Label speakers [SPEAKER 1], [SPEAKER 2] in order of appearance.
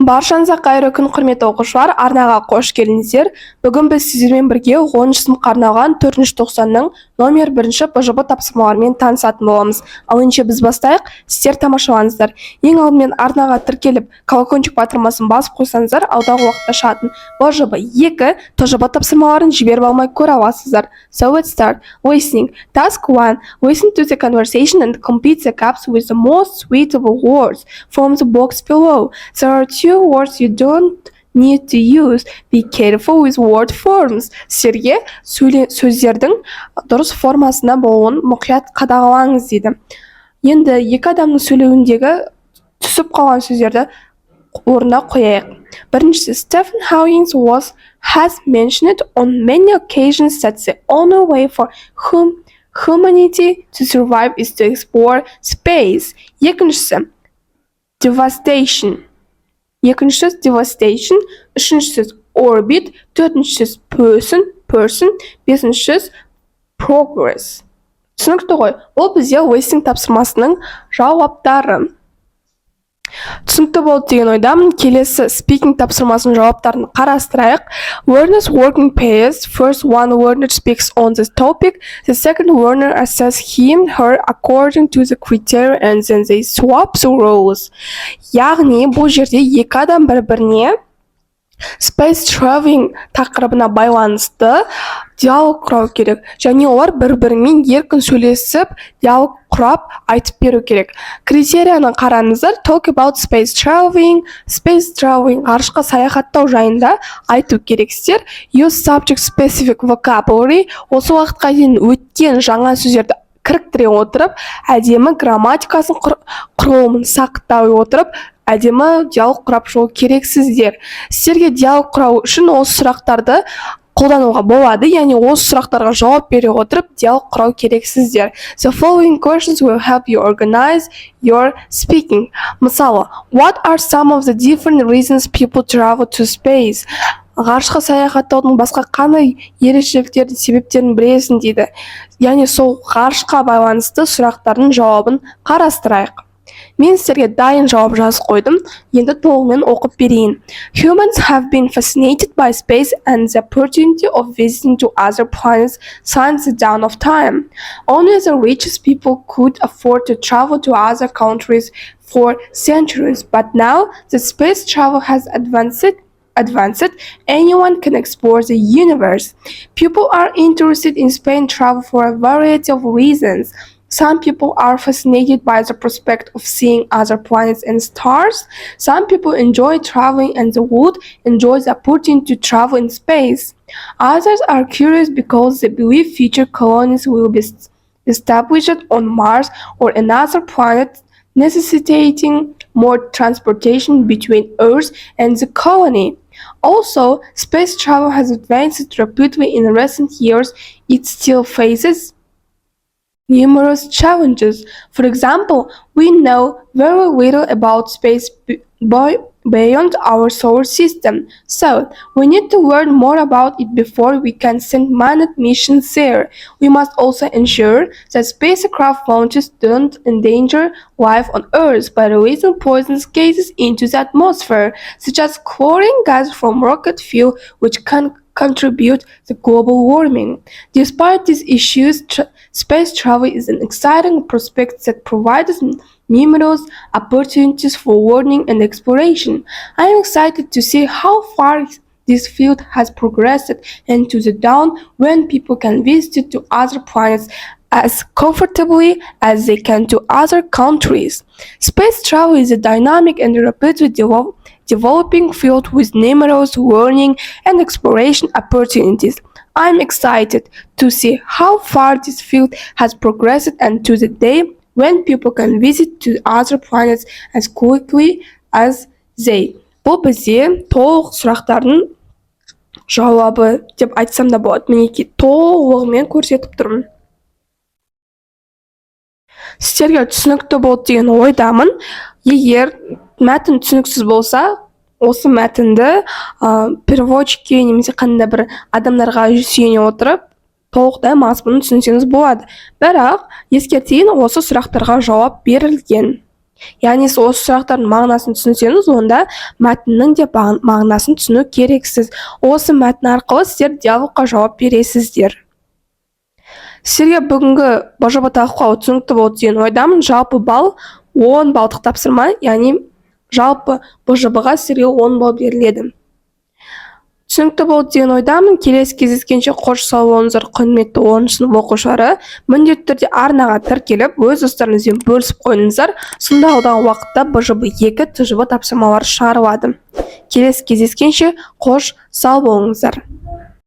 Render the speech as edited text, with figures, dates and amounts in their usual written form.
[SPEAKER 1] Баршаңызға қайырлы күн, құрметті оқушылар, арнаға қош келдіңіздер. Бүгін біз сіздермен бірге 10-шы сыныпқа арналған 4-ші тоқсанның номер 1-ші БЖБ тапсырмаларымен танысатын боламыз. Ал ендеше біз бастайық, сіздер тамашалаңыздар. Ең алдымен арнаға тіркеліп, колокончик батырмасын басып қойсаңыздар, алдағы уақытта шығатын БЖБ 2 ТОСАН тапсырмаларын жіберіп алмай көре аласыздар. So let's start. Listening. Task 1. Listen to the conversation and complete the gaps with the most suitable words from the box below. There are two words you don't need to use. Be careful with word forms. Сіздерге сөздердің дұрыс формасына болуын мұқият қадағалаңыз дейді. Енді екі адамның сөйлеуіндегі түсіп қалған сөздерді орнына қояйық. Біріншісі, Stephen Hawking has mentioned on many occasions that the only way for humanity to survive is to explore space. Екіншісі, devastation. Үшіншісі, orbit. Төртіншісі, person. Бесіншісі, progress. Түсінікті ғой? Ол бізде listening тапсырмасының жауаптары. Түсінікті болды деген ойдамын. Келесі speaking тапсырмасының жауаптарын қарастырайық. Learners working pairs. First one learner speaks on the topic. The second learner assesses him, her according to the criteria and then they swap the roles. Яғни бұл жерде екі адам бір-біріне space traveling тақырыбына байланысты диалог құрау керек. Және олар бір-бірімен еркін сөйлесіп, диалог құрап айтып беру керек. Критерияны қараңыздар. Talk about space traveling. Ғарышқа саяхаттау жайында айту керексіздер. Use subject specific vocabulary. Осы уақытқа дейін өткен жаңа сөздерді кіріктіре отырып, әдемі грамматикасын құрылымын сақтай отырып, әдемі диалог құрап шығу керексіздер. Сіздерге диалог құрау үшін осы сұрақтарды қолдануға болады, яғни осы сұрақтарға жауап бере отырып диалог құрау керексіздер. The following questions will help you organize your speaking. Мысалы, what are some of the different reasons people travel to space? Ғарышқа саяхаттаудың басқа қандай ерекшеліктерін, себептерін білесің дейді. Яғни сол ғарышқа байланысты сұрақтардың жауабын қарастырайық. Мен сіздерге дайын жауап жазып қойдым. Енді толығымен оқып берейін. Humans have been fascinated by space and the opportunity of visiting to other planets since the dawn of time. Only the richest people could afford to travel to other countries for centuries, but now the space travel has advanced, anyone can explore the universe. People are interested in space travel for a variety of reasons. Some people are fascinated by the prospect of seeing other planets and stars. Some people enjoy traveling and would enjoy the opportunity to travel in space. Others are curious because they believe future colonies will be established on Mars or another planet, necessitating more transportation between Earth and the colony. Also, space travel has advanced rapidly in recent years. It still faces numerous challenges. For example, we know very little about space beyond our solar system, so we need to learn more about it before we can send manned missions there. We must also ensure that spacecraft launches don't endanger life on Earth by releasing poisonous gases into the atmosphere, such as chlorine gas from rocket fuel, which can contribute to global warming. Despite these issues, space travel is an exciting prospect that provides numerous opportunities for learning and exploration. I am excited to see how far this field has progressed and to the dawn when people can visit to other planets as comfortably as they can to other countries. Space travel is a dynamic and rapidly developing field with numerous learning and exploration opportunities. I'm excited to see how far this field has progressed and to the day when people can visit to other planets as quickly as they. Бұл бізде толық сұрақтардың жауабы деп айтсам да болады. Мінекей толығымен көрсетіп тұрмын. Сіздерге түсінікті болды деген ойдамын. Егер мәтін түсініксіз болса, осы мәтінді переводчикке немесе қандай бір адамдарға сүйене отырып толықтай мазмұнын түсінсеңіз болады. Бірақ ескертейін, осы сұрақтарға жауап берілген. Яғни сіз осы сұрақтардың мағынасын түсінсеңіз, онда мәтіннің де мағынасын түсіну керексіз. Осы мәтін арқылы сіздер диалогқа жауап бересіздер. Сіздерге бүгінгі БЖБ талқылауы түсінікті болды деген ойдамын. Жалпы балл 10 балдық тапсырма, яғни жалпы БЖБ-ға сіздерге 10 балл беріледі. Түсінікті болды деген ойдамын. Келесі кездескенше қош сау болыңыздар, құрметті 10-шы сынып оқушылары. Міндетті түрде арнаға тіркеліп, өз достарыңызбен бөлісіп қойыңыздар. Сонда алдағы уақытта БЖБ 2 ТЖБ тапсырмалары шығарылады. Келесі кездескенше қош сау болыңыздар.